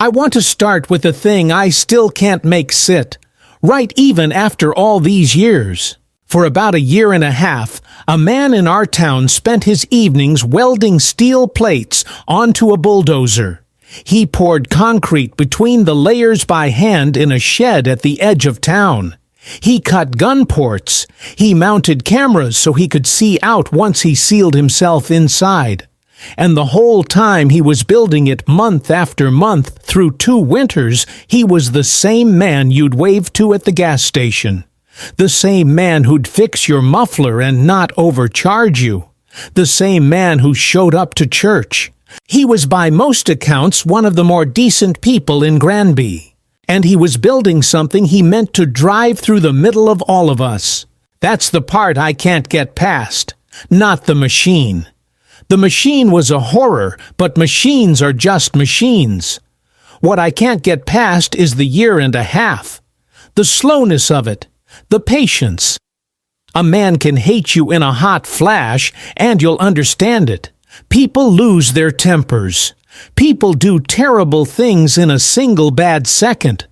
I want to start with a thing I still can't make sit, right even after all these years. For about a year and a half, a man in our town spent his evenings welding steel plates onto a bulldozer. He poured concrete between the layers by hand in a shed at the edge of town. He cut gun ports. He mounted cameras so he could see out once he sealed himself inside. And the whole time he was building it month after month through 2 winters, he was the same man you'd wave to at the gas station. The same man who'd fix your muffler and not overcharge you. The same man who showed up to church. He was by most accounts one of the more decent people in Granby. And he was building something he meant to drive through the middle of all of us. That's the part I can't get past. Not the machine. The machine was a horror, but machines are just machines. What I can't get past is the year and a half. The slowness of it. The patience. A man can hate you in a hot flash, and you'll understand it. People lose their tempers. People do terrible things in a single bad second.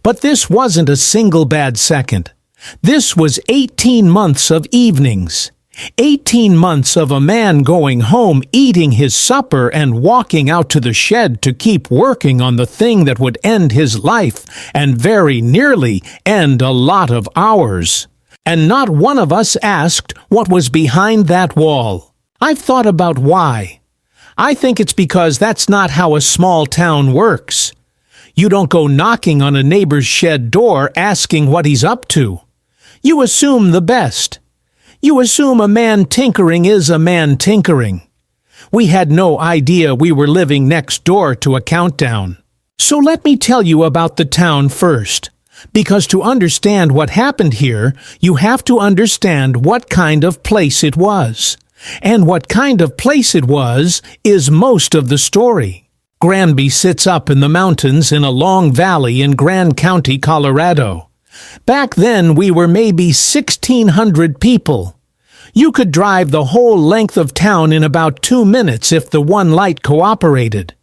But this wasn't a single bad second. This was 18 months of evenings. 18 months of a man going home, eating his supper, and walking out to the shed to keep working on the thing that would end his life, and very nearly end a lot of ours. And not one of us asked what was behind that wall. I've thought about why. I think it's because that's not how a small town works. You don't go knocking on a neighbor's shed door asking what he's up to. You assume the best. You assume a man tinkering is a man tinkering. We had no idea we were living next door to a countdown. So let me tell you about the town first. Because to understand what happened here, you have to understand what kind of place it was. And what kind of place it was is most of the story. Granby sits up in the mountains in a long valley in Grand County, Colorado. Back then we were maybe 1,600 people. You could drive the whole length of town in about 2 minutes if the one light cooperated.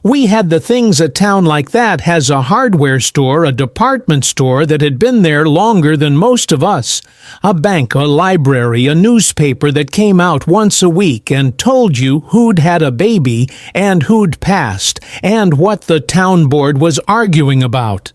We had the things a town like that has: a hardware store, a department store that had been there longer than most of us, a bank, a library, a newspaper that came out once a week and told you who'd had a baby and who'd passed and what the town board was arguing about.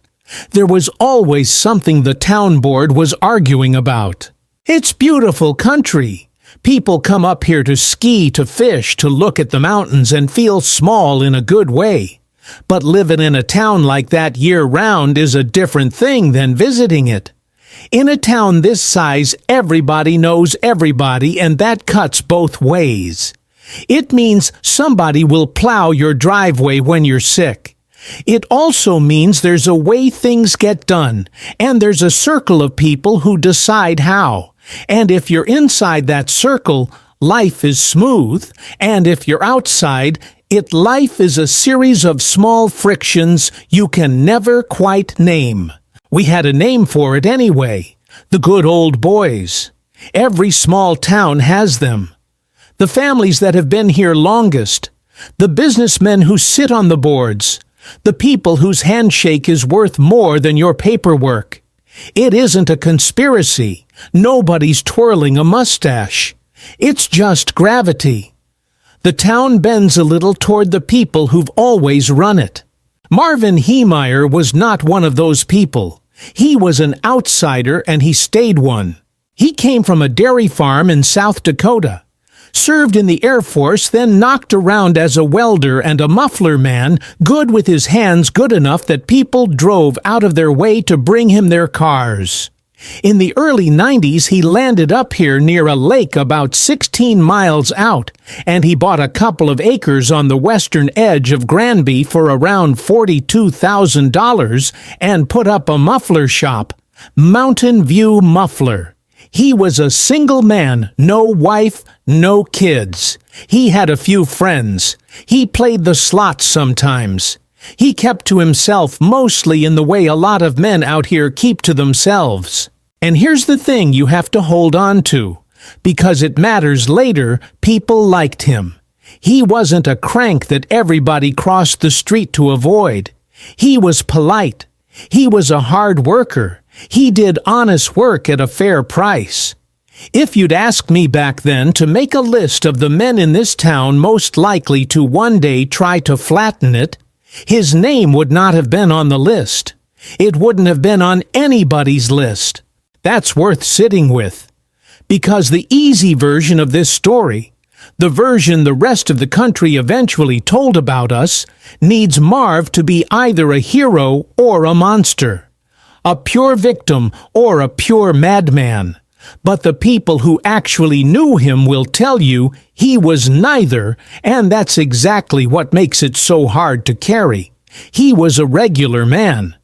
There was always something the town board was arguing about. It's beautiful country. People come up here to ski, to fish, to look at the mountains and feel small in a good way. But living in a town like that year-round is a different thing than visiting it. In a town this size, everybody knows everybody, and that cuts both ways. It means somebody will plow your driveway when you're sick. It also means there's a way things get done, and there's a circle of people who decide how. And if you're inside that circle, life is smooth, and if you're outside, life is a series of small frictions you can never quite name. We had a name for it anyway: the good old boys. Every small town has them. The families that have been here longest, the businessmen who sit on the boards, the people whose handshake is worth more than your paperwork. It isn't a conspiracy. Nobody's twirling a mustache. It's just gravity. The town bends a little toward the people who've always run it. Marvin Heemeyer was not one of those people. He was an outsider, and he stayed one. He came from a dairy farm in South Dakota, served in the Air Force, then knocked around as a welder and a muffler man, good with his hands, good enough that people drove out of their way to bring him their cars. In the early 90s, he landed up here near a lake about 16 miles out, and he bought a couple of acres on the western edge of Granby for around $42,000 and put up a muffler shop, Mountain View Muffler. He was a single man, no wife, no kids. He had a few friends. He played the slots sometimes. He kept to himself mostly in the way a lot of men out here keep to themselves. And here's the thing you have to hold on to. Because it matters later, people liked him. He wasn't a crank that everybody crossed the street to avoid. He was polite. He was a hard worker. He did honest work at a fair price. If you'd asked me back then to make a list of the men in this town most likely to one day try to flatten it, his name would not have been on the list. It wouldn't have been on anybody's list. That's worth sitting with. Because the easy version of this story, the version the rest of the country eventually told about us, needs Marv to be either a hero or a monster, a pure victim or a pure madman. But the people who actually knew him will tell you he was neither, and that's exactly what makes it so hard to carry. He was a regular man.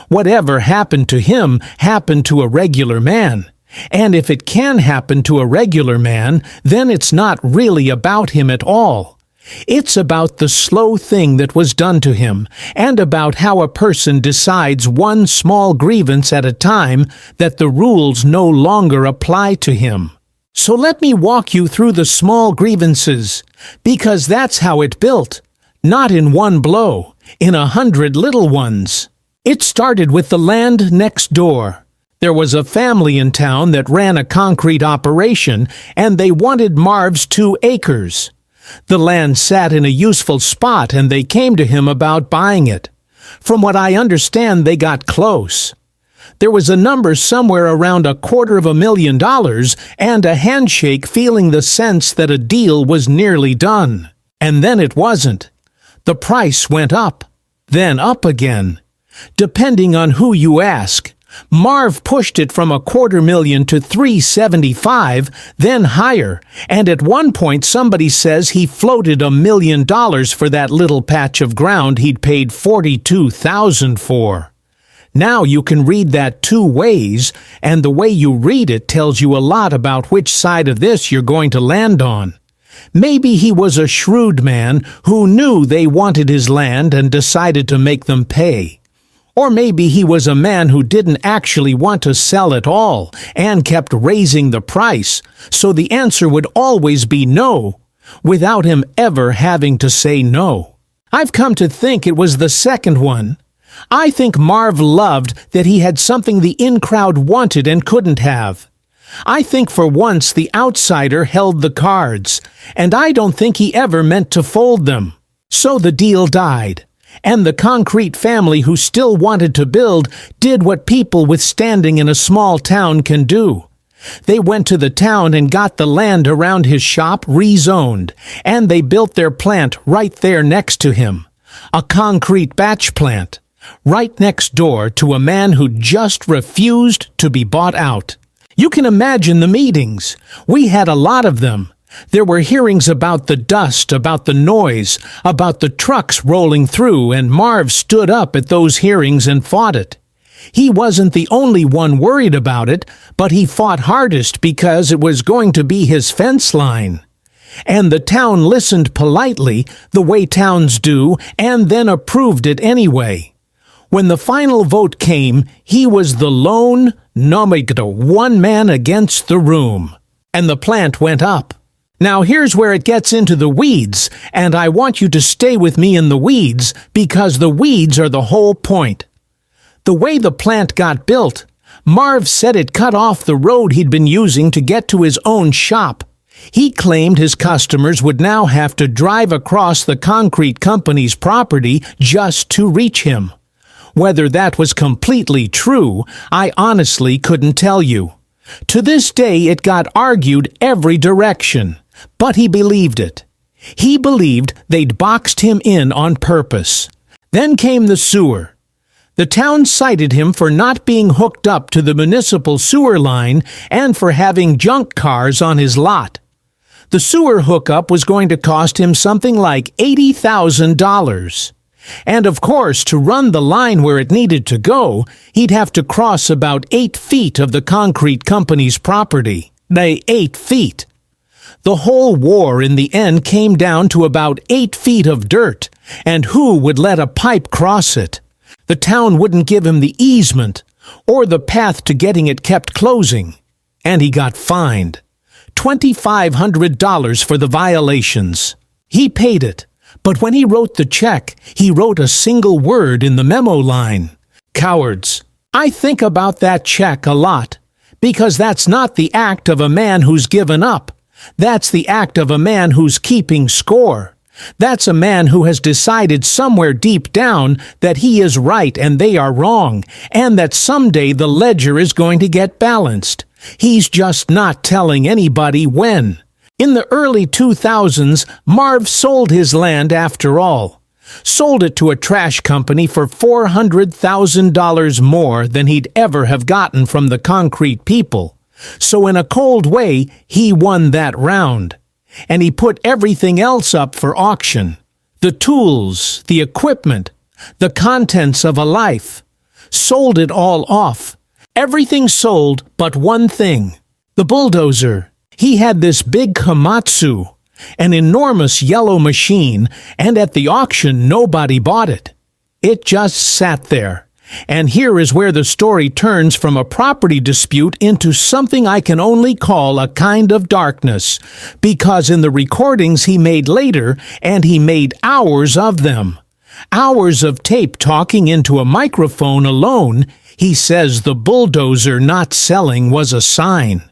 Whatever happened to him happened to a regular man. And if it can happen to a regular man, then it's not really about him at all. It's about the slow thing that was done to him, and about how a person decides one small grievance at a time that the rules no longer apply to him. So let me walk you through the small grievances, because that's how it built, not in one blow, in 100 little ones. It started with the land next door. There was a family in town that ran a concrete operation, and they wanted Marv's 2 acres. The land sat in a useful spot, and they came to him about buying it. From what I understand, they got close. There was a number somewhere around $250,000 and a handshake feeling the sense that a deal was nearly done. And then it wasn't. The price went up, then up again. Depending on who you ask, Marv pushed it from $250,000 to $375,000, then higher, and at one point somebody says he floated $1 million for that little patch of ground he'd paid $42,000 for. Now you can read that 2 ways, and the way you read it tells you a lot about which side of this you're going to land on. Maybe he was a shrewd man who knew they wanted his land and decided to make them pay. Or maybe he was a man who didn't actually want to sell at all and kept raising the price, so the answer would always be no, without him ever having to say no. I've come to think it was the second one. I think Marv loved that he had something the in-crowd wanted and couldn't have. I think for once the outsider held the cards, and I don't think he ever meant to fold them. So the deal died. And the concrete family who still wanted to build did what people with standing in a small town can do. They went to the town and got the land around his shop rezoned, and they built their plant right there next to him. A concrete batch plant, right next door to a man who just refused to be bought out. You can imagine the meetings. We had a lot of them. There were hearings about the dust, about the noise, about the trucks rolling through, and Marv stood up at those hearings and fought it. He wasn't the only one worried about it, but he fought hardest because it was going to be his fence line. And the town listened politely, the way towns do, and then approved it anyway. When the final vote came, he was the lone, one man against the room. And the plant went up. Now here's where it gets into the weeds, and I want you to stay with me in the weeds, because the weeds are the whole point. The way the plant got built, Marv said it cut off the road he'd been using to get to his own shop. He claimed his customers would now have to drive across the concrete company's property just to reach him. Whether that was completely true, I honestly couldn't tell you. To this day it got argued every direction. But he believed it. He believed they'd boxed him in on purpose. Then came the sewer. The town cited him for not being hooked up to the municipal sewer line and for having junk cars on his lot. The sewer hookup was going to cost him something like $80,000. And of course, to run the line where it needed to go, he'd have to cross about 8 feet of the concrete company's property. 8 feet. The whole war in the end came down to about 8 feet of dirt, and who would let a pipe cross it? The town wouldn't give him the easement, or the path to getting it kept closing, and he got fined. $2,500 for the violations. He paid it, But when he wrote the check, he wrote a single word in the memo line. Cowards. I think about that check a lot, because that's not the act of a man who's given up. That's the act of a man who's keeping score. That's a man who has decided somewhere deep down that he is right and they are wrong, and that someday the ledger is going to get balanced. He's just not telling anybody when. In the early 2000s, Marv sold his land after all. Sold it to a trash company for $400,000 more than he'd ever have gotten from the concrete people. So in a cold way, he won that round. And he put everything else up for auction. The tools, the equipment, the contents of a life. Sold it all off. Everything sold but one thing. The bulldozer. He had this big Komatsu, an enormous yellow machine, and at the auction nobody bought it. It just sat there. And here is where the story turns from a property dispute into something I can only call a kind of darkness, because in the recordings he made later, and he made hours of them, hours of tape talking into a microphone alone, he says the bulldozer not selling was a sign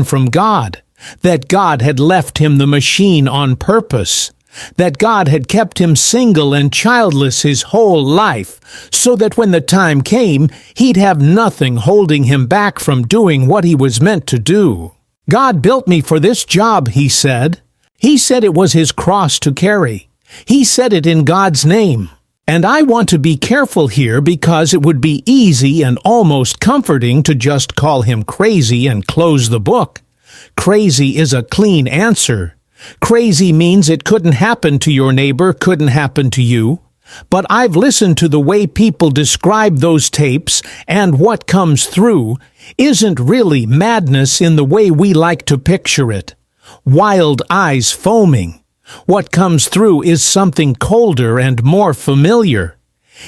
from God, that God had left him the machine on purpose, that God had kept him single and childless his whole life, so that when the time came, he'd have nothing holding him back from doing what he was meant to do. God built me for this job, he said. He said it was his cross to carry. He said it in God's name. And I want to be careful here because it would be easy and almost comforting to just call him crazy and close the book. Crazy is a clean answer. Crazy means it couldn't happen to your neighbor, couldn't happen to you. But I've listened to the way people describe those tapes, and what comes through isn't really madness in the way we like to picture it. Wild eyes foaming. What comes through is something colder and more familiar.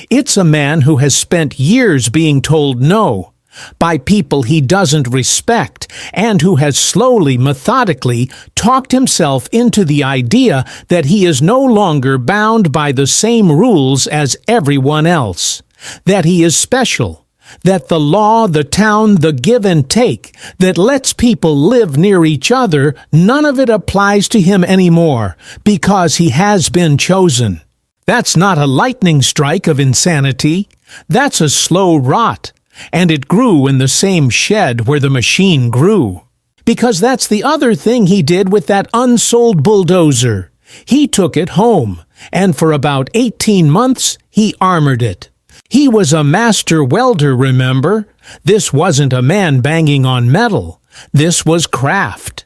It's a man who has spent years being told no, by people he doesn't respect, and who has slowly, methodically talked himself into the idea that he is no longer bound by the same rules as everyone else, that he is special, that the law, the town, the give and take that lets people live near each other, none of it applies to him anymore, because he has been chosen. That's not a lightning strike of insanity. That's a slow rot. And it grew in the same shed where the machine grew. Because that's the other thing he did with that unsold bulldozer. He took it home, and for about 18 months, he armored it. He was a master welder, remember? This wasn't a man banging on metal. This was craft.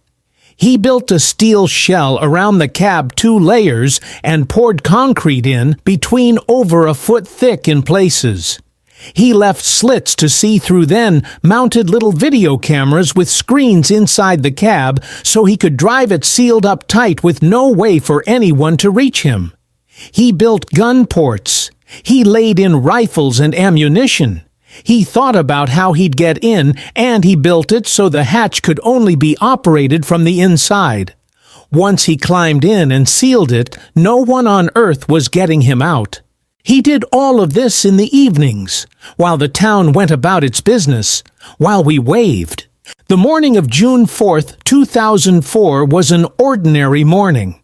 He built a steel shell around the cab 2 layers and poured concrete in between over a foot thick in places. He left slits to see through, then mounted little video cameras with screens inside the cab so he could drive it sealed up tight with no way for anyone to reach him. He built gun ports. He laid in rifles and ammunition. He thought about how he'd get in, and he built it so the hatch could only be operated from the inside. Once he climbed in and sealed it, no one on earth was getting him out. He did all of this in the evenings, while the town went about its business, while we waved. The morning of June 4th, 2004 was an ordinary morning.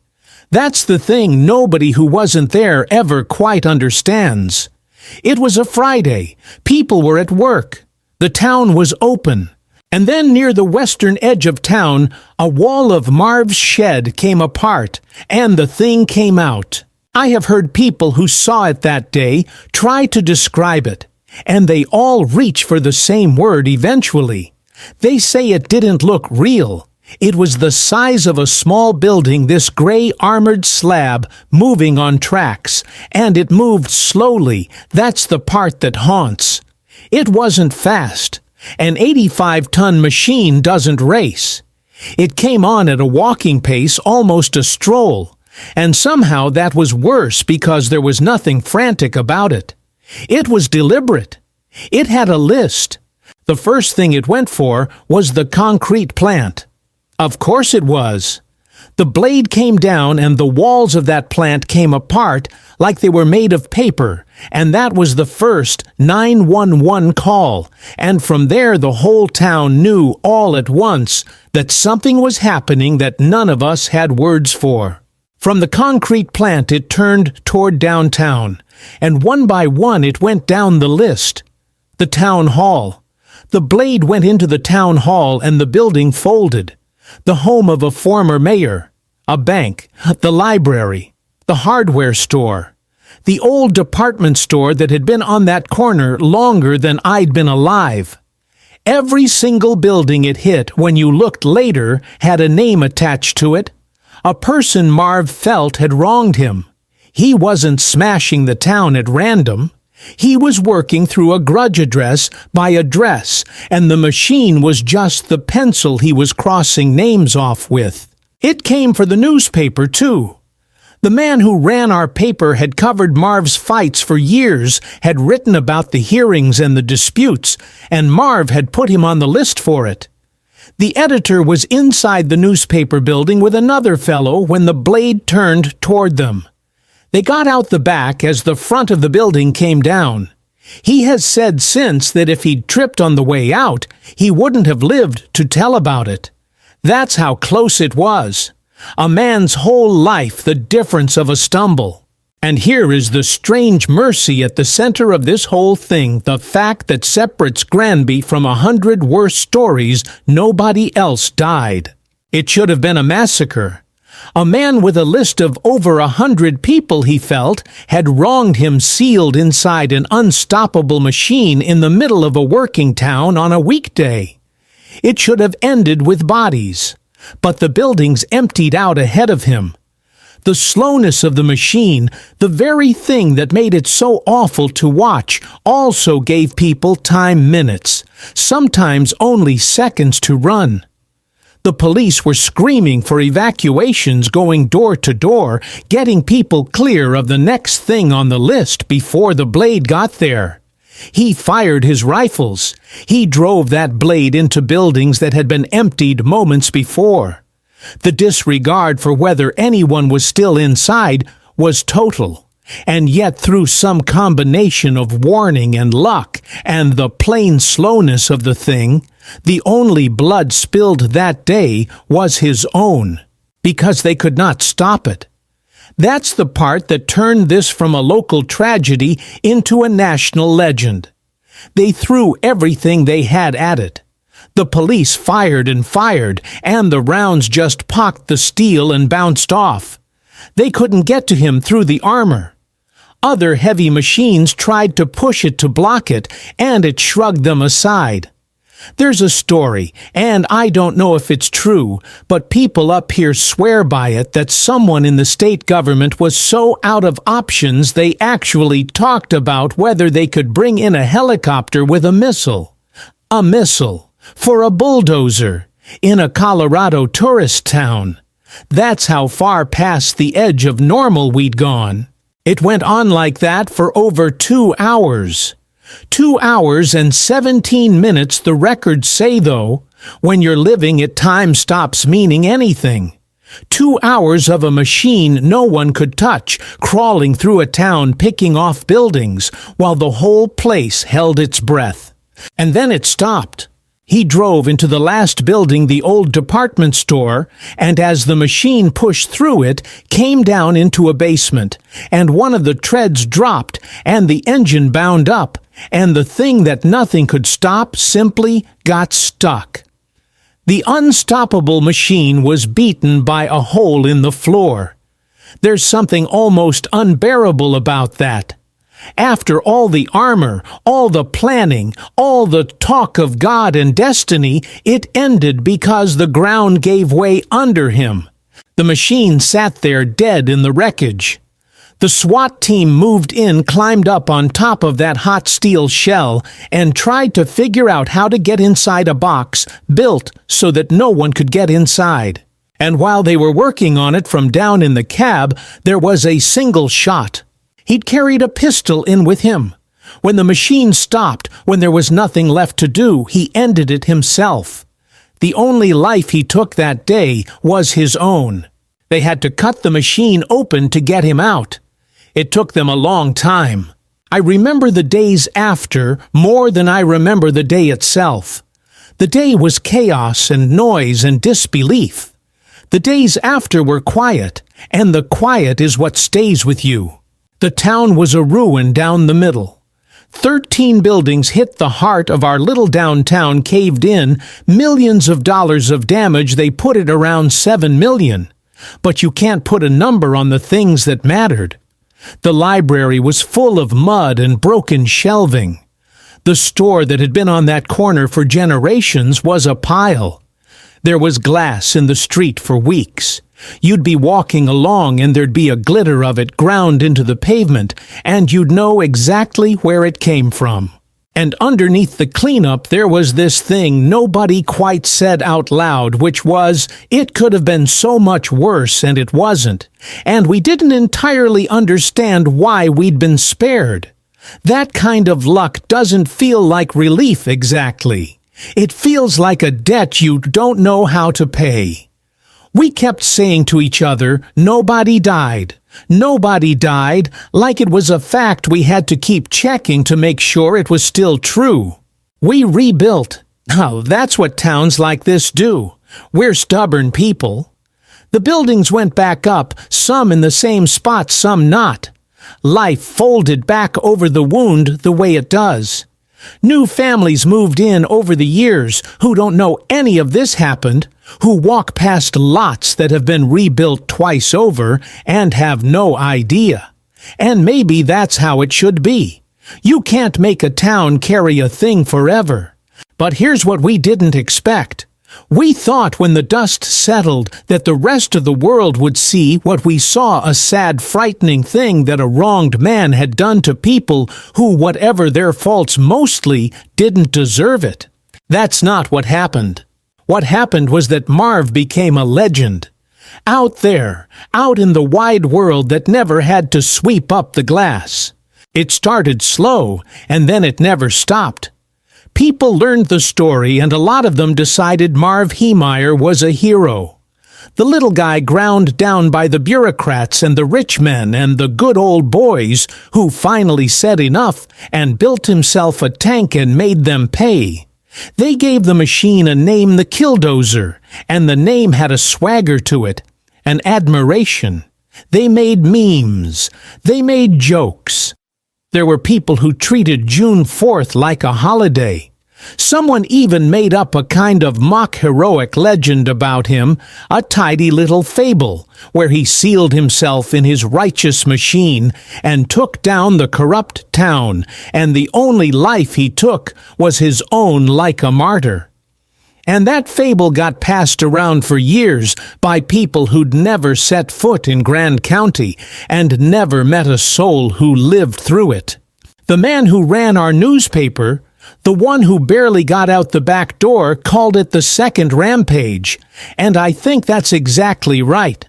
That's the thing nobody who wasn't there ever quite understands. It was a Friday. People were at work. The town was open. And then near the western edge of town, a wall of Marv's shed came apart, and the thing came out. I have heard people who saw it that day try to describe it, and they all reach for the same word eventually. They say it didn't look real. It was the size of a small building, this gray armored slab moving on tracks, and it moved slowly. That's the part that haunts. It wasn't fast. An 85-ton machine doesn't race. It came on at a walking pace, almost a stroll. And somehow that was worse because there was nothing frantic about it. It was deliberate. It had a list. The first thing it went for was the concrete plant. Of course it was. The blade came down and the walls of that plant came apart like they were made of paper, and that was the first 911 call, and from there the whole town knew all at once that something was happening that none of us had words for. From the concrete plant it turned toward downtown, and one by one it went down the list. The town hall. The blade went into the town hall and the building folded. The home of a former mayor, a bank, the library, the hardware store, the old department store that had been on that corner longer than I'd been alive. Every single building it hit when you looked later had a name attached to it. A person Marv felt had wronged him. He wasn't smashing the town at random. He was working through a grudge address by address, and the machine was just the pencil he was crossing names off with. It came for the newspaper, too. The man who ran our paper had covered Marv's fights for years, had written about the hearings and the disputes, and Marv had put him on the list for it. The editor was inside the newspaper building with another fellow when the blade turned toward them. They got out the back as the front of the building came down. He has said since that if he'd tripped on the way out, he wouldn't have lived to tell about it. That's how close it was. A man's whole life the difference of a stumble. And here is the strange mercy at the center of this whole thing, the fact that separates Granby from 100 worse stories nobody else died. It should have been a massacre. A man with a list of over 100 people he felt had wronged him sealed inside an unstoppable machine in the middle of a working town on a weekday. It should have ended with bodies, but the buildings emptied out ahead of him. The slowness of the machine, the very thing that made it so awful to watch, also gave people time minutes, sometimes only seconds to run. The police were screaming for evacuations, going door to door, getting people clear of the next thing on the list before the blade got there. He fired his rifles. He drove that blade into buildings that had been emptied moments before. The disregard for whether anyone was still inside was total. And yet through some combination of warning and luck and the plain slowness of the thing, the only blood spilled that day was his own, because they could not stop it. That's the part that turned this from a local tragedy into a national legend. They threw everything they had at it. The police fired, and the rounds just pocked the steel and bounced off. They couldn't get to him through the armor. Other heavy machines tried to push it to block it, and it shrugged them aside. There's a story, and I don't know if it's true, but people up here swear by it that someone in the state government was so out of options they actually talked about whether they could bring in a helicopter with a missile. A missile for a bulldozer in a Colorado tourist town. That's how far past the edge of normal we'd gone. It went on like that for over 2 hours. 2 hours and 17 minutes the records say, though. When you're living it, time stops meaning anything. 2 hours of a machine no one could touch, crawling through a town picking off buildings, while the whole place held its breath. And then it stopped. He drove into the last building, the old department store, and as the machine pushed through it, came down into a basement, and one of the treads dropped, and the engine bound up, and the thing that nothing could stop simply got stuck. The unstoppable machine was beaten by a hole in the floor. There's something almost unbearable about that. After all the armor, all the planning, all the talk of God and destiny, it ended because the ground gave way under him. The machine sat there dead in the wreckage. The SWAT team moved in, climbed up on top of that hot steel shell, and tried to figure out how to get inside a box built so that no one could get inside. And while they were working on it from down in the cab, there was a single shot. He'd carried a pistol in with him. When the machine stopped, when there was nothing left to do, he ended it himself. The only life he took that day was his own. They had to cut the machine open to get him out. It took them a long time. I remember the days after more than I remember the day itself. The day was chaos and noise and disbelief. The days after were quiet, and the quiet is what stays with you. The town was a ruin down the middle. 13 buildings hit the heart of our little downtown, caved in, millions of dollars of damage. They put it around 7 million. But you can't put a number on the things that mattered. The library was full of mud and broken shelving. The store that had been on that corner for generations was a pile. There was glass in the street for weeks. You'd be walking along and there'd be a glitter of it ground into the pavement, and you'd know exactly where it came from. And underneath the cleanup there was this thing nobody quite said out loud, which was, it could have been so much worse, and it wasn't. And we didn't entirely understand why we'd been spared. That kind of luck doesn't feel like relief exactly. It feels like a debt you don't know how to pay. We kept saying to each other, nobody died. Nobody died, like it was a fact we had to keep checking to make sure it was still true. We rebuilt. Oh, that's what towns like this do. We're stubborn people. The buildings went back up, some in the same spot, some not. Life folded back over the wound the way it does. New families moved in over the years who don't know any of this happened, who walk past lots that have been rebuilt twice over and have no idea. And maybe that's how it should be. You can't make a town carry a thing forever. But here's what we didn't expect. We thought when the dust settled that the rest of the world would see what we saw, a sad, frightening thing that a wronged man had done to people who, whatever their faults mostly, didn't deserve it. That's not what happened. What happened was that Marv became a legend. Out there, out in the wide world that never had to sweep up the glass. It started slow, and then it never stopped. People learned the story, and a lot of them decided Marv Heemeyer was a hero. The little guy ground down by the bureaucrats and the rich men and the good old boys who finally said enough and built himself a tank and made them pay. They gave the machine a name, the Killdozer, and the name had a swagger to it, an admiration. They made memes. They made jokes. There were people who treated June 4th like a holiday. Someone even made up a kind of mock-heroic legend about him, a tidy little fable, where he sealed himself in his righteous machine and took down the corrupt town, and the only life he took was his own like a martyr. And that fable got passed around for years by people who'd never set foot in Grand County and never met a soul who lived through it. The man who ran our newspaper, the one who barely got out the back door, called it the second rampage, and I think that's exactly right.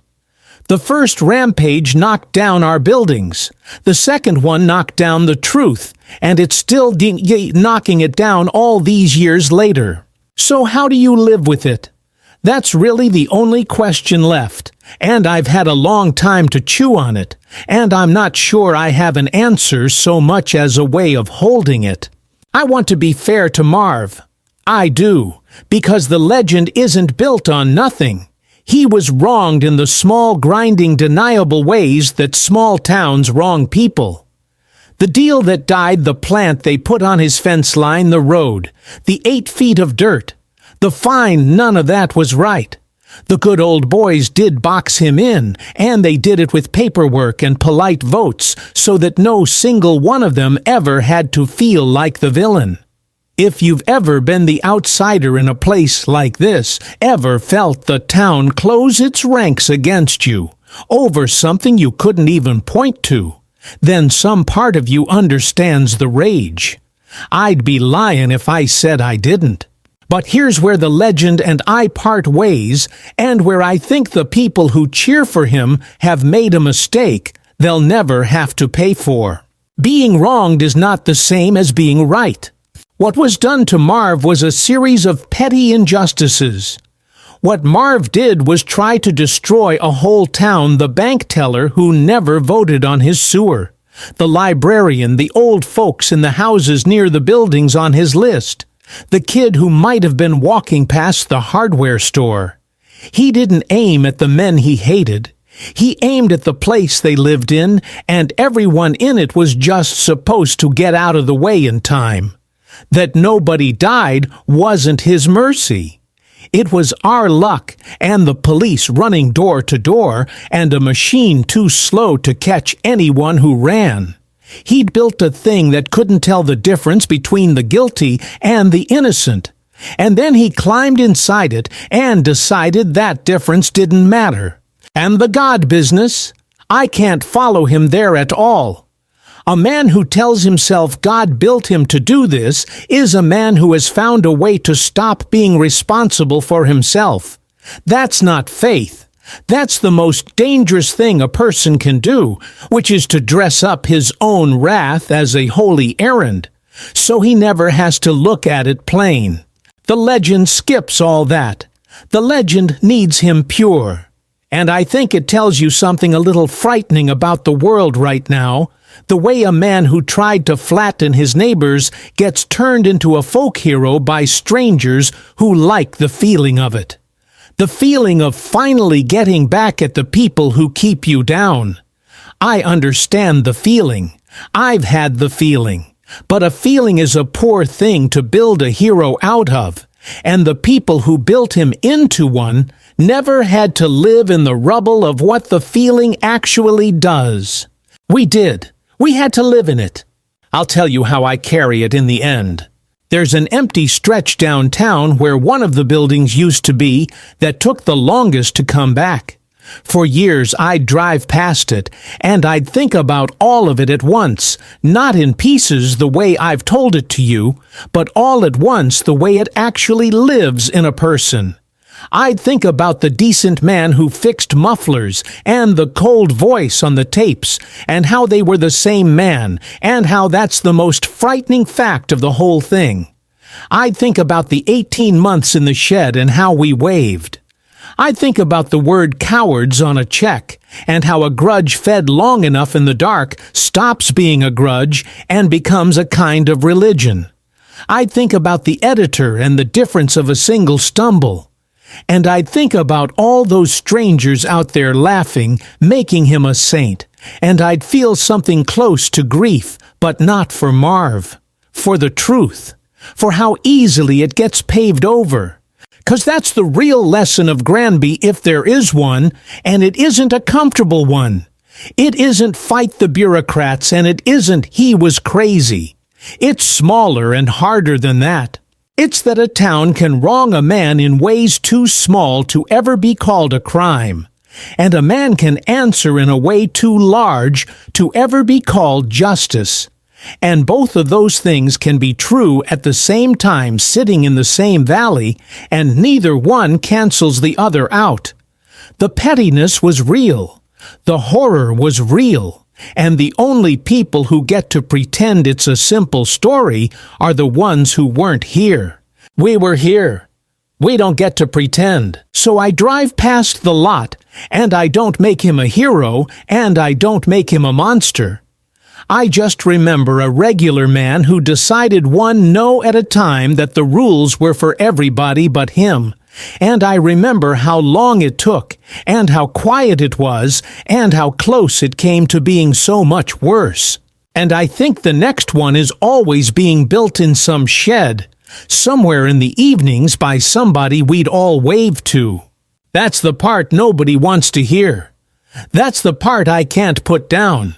The first rampage knocked down our buildings. The second one knocked down the truth, and it's still knocking it down all these years later. So how do you live with it? That's really the only question left, and I've had a long time to chew on it, and I'm not sure I have an answer so much as a way of holding it. I want to be fair to Marv. I do, because the legend isn't built on nothing. He was wronged in the small, grinding, deniable ways that small towns wrong people. The deal that died, the plant they put on his fence line, the road, the 8 feet of dirt, the fine, none of that was right. The good old boys did box him in, and they did it with paperwork and polite votes so that no single one of them ever had to feel like the villain. If you've ever been the outsider in a place like this, ever felt the town close its ranks against you, over something you couldn't even point to, then some part of you understands the rage. I'd be lying if I said I didn't. But here's where the legend and I part ways, and where I think the people who cheer for him have made a mistake they'll never have to pay for. Being wronged is not the same as being right. What was done to Marv was a series of petty injustices. What Marv did was try to destroy a whole town, the bank teller who never voted on his sewer, the librarian, the old folks in the houses near the buildings on his list, the kid who might have been walking past the hardware store. He didn't aim at the men he hated. He aimed at the place they lived in, and everyone in it was just supposed to get out of the way in time. That nobody died wasn't his mercy. It was our luck and the police running door to door and a machine too slow to catch anyone who ran. He'd built a thing that couldn't tell the difference between the guilty and the innocent. And then he climbed inside it and decided that difference didn't matter. And the God business? I can't follow him there at all. A man who tells himself God built him to do this is a man who has found a way to stop being responsible for himself. That's not faith. That's the most dangerous thing a person can do, which is to dress up his own wrath as a holy errand, so he never has to look at it plain. The legend skips all that. The legend needs him pure. And I think it tells you something a little frightening about the world right now, the way a man who tried to flatten his neighbors gets turned into a folk hero by strangers who like the feeling of it. The feeling of finally getting back at the people who keep you down. I understand the feeling. I've had the feeling. But a feeling is a poor thing to build a hero out of, and the people who built him into one never had to live in the rubble of what the feeling actually does. We did. We had to live in it. I'll tell you how I carry it in the end. There's an empty stretch downtown where one of the buildings used to be that took the longest to come back. For years I'd drive past it, and I'd think about all of it at once, not in pieces the way I've told it to you, but all at once the way it actually lives in a person. I'd think about the decent man who fixed mufflers and the cold voice on the tapes and how they were the same man and how that's the most frightening fact of the whole thing. I'd think about the 18 months in the shed and how we waved. I'd think about the word cowards on a check and how a grudge fed long enough in the dark stops being a grudge and becomes a kind of religion. I'd think about the editor and the difference of a single stumble. And I'd think about all those strangers out there laughing, making him a saint, and I'd feel something close to grief, but not for Marv, for the truth, for how easily it gets paved over. 'Cause that's the real lesson of Granby if there is one, and it isn't a comfortable one. It isn't fight the bureaucrats, and it isn't he was crazy. It's smaller and harder than that. It's that a town can wrong a man in ways too small to ever be called a crime, and a man can answer in a way too large to ever be called justice. And both of those things can be true at the same time sitting in the same valley, and neither one cancels the other out. The pettiness was real. The horror was real. And the only people who get to pretend it's a simple story are the ones who weren't here. We were here. We don't get to pretend. So I drive past the lot, and I don't make him a hero, and I don't make him a monster. I just remember a regular man who decided one no at a time that the rules were for everybody but him. And I remember how long it took, and how quiet it was, and how close it came to being so much worse. And I think the next one is always being built in some shed, somewhere in the evenings by somebody we'd all wave to. That's the part nobody wants to hear. That's the part I can't put down.